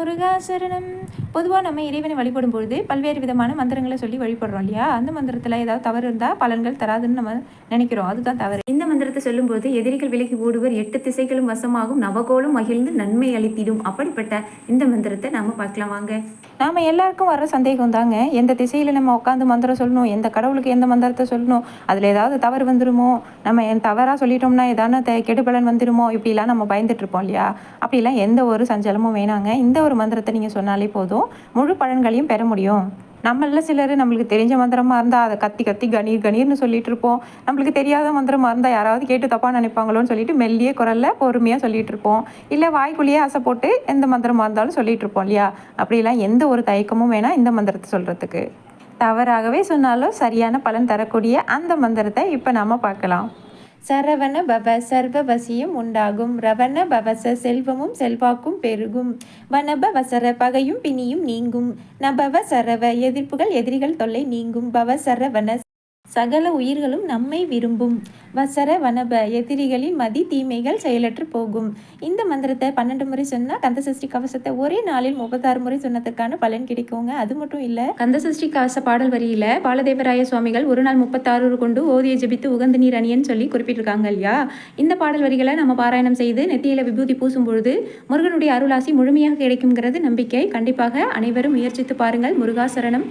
முருகாசரணம். பொதுவாக நம்ம இறைவனை வழிபடும் பொழுது பல்வேறு விதமான மந்திரங்களை சொல்லி வழிபடுறோம் இல்லையா? அந்த மந்திரத்தில் ஏதாவது தவறு இருந்தால் பலன்கள் தராதுன்னு நம்ம நினைக்கிறோம். அதுதான் தவறு. இந்த மந்திரத்தை சொல்லும்போது எதிரிகள் விலகி ஓடுவர், 8 திசைகளும் வசமாகும், நவகோளும் மகிழ்ந்து நன்மை அளித்திடும். அப்படிப்பட்ட இந்த மந்திரத்தை நாம பார்க்கலாம் வாங்க. நாம் எல்லாருக்கும் வர சந்தேகம் தாங்க, எந்த திசையில் நம்ம உட்காந்து மந்திரம் சொல்லணும், எந்த கடவுளுக்கு எந்த மந்திரத்தை சொல்லணும், அதில் ஏதாவது தவறு வந்துடுமோ, நம்ம தவறாக சொல்லிட்டோம்னா ஏதான கெடுபலன் வந்துடுமோ, இப்படிலாம் நம்ம பயந்துட்டு இருப்போம் இல்லையா? அப்படிலாம் எந்த ஒரு சஞ்சலமும் வேணாங்க. இந்த ஒரு மந்திரத்தை நீங்கள் சொன்னாலே போதும், முழு பலன்களையும் பெற முடியும். நம்மள சிலர் நம்மளுக்கு தெரிஞ்ச மந்திரமாக இருந்தால் அதை கத்தி கத்தி கணீர் கணீர்னு சொல்லிட்டு இருப்போம். நம்மளுக்கு தெரியாத மந்திரமாக இருந்தால் யாராவது கேட்டு தப்பாக நினைப்பாங்களோன்னு சொல்லிட்டு மெல்லிய குரலில் பொறுமையாக சொல்லிட்டு இருப்போம். இல்லை வாய்க்குள்ளேயே ஆசை போட்டு எந்த மந்திரமாக இருந்தாலும் சொல்லிட்டு இருப்போம் இல்லையா? அப்படிலாம் எந்த ஒரு தயக்கமும் வேணாம் இந்த மந்திரத்தை சொல்கிறதுக்கு. தவறாகவே சொன்னாலும் சரியான பலன் தரக்கூடிய அந்த மந்திரத்தை இப்போ நம்ம பார்க்கலாம். சரவண பவ சர்வ வசியம் உண்டாகும், ரவண பவச செல்வமும் செல்வாக்கும் பெருகும், வனப வசர பகையும் பிணியும் நீங்கும், நபவ சரவ எதிர்ப்புகள் எதிரிகள் தொல்லை நீங்கும், பவ சரவண சகல உயிர்களும் நம்மை விரும்பும், வசர வனப எதிரிகளின் மதி தீமைகள் செயலற்று போகும். இந்த மந்திரத்தை 12 முறை சொன்னால் கந்தசஷ்டி கவசத்தை ஒரே நாளில் 36 முறை சொன்னதுக்கான பலன் கிடைக்குங்க. அது மட்டும் இல்லை, கந்தசஷ்டி கவச பாடல் வரியில் பாலதேவராய சுவாமிகள் ஒரு நாள் 36 கொண்டு ஓதியை ஜபித்து உகந்த நீர் அணியன்னு சொல்லி குறிப்பிட்டிருக்காங்க இல்லையா? இந்த பாடல் வரிகளை நம்ம பாராயணம் செய்து நெத்தியில விபூதி பூசும் பொழுது முருகனுடைய அருளாசி முழுமையாக கிடைக்குங்கிறது நம்பிக்கை. கண்டிப்பாக அனைவரும் முயற்சித்து பாருங்கள். முருகாசரணம்.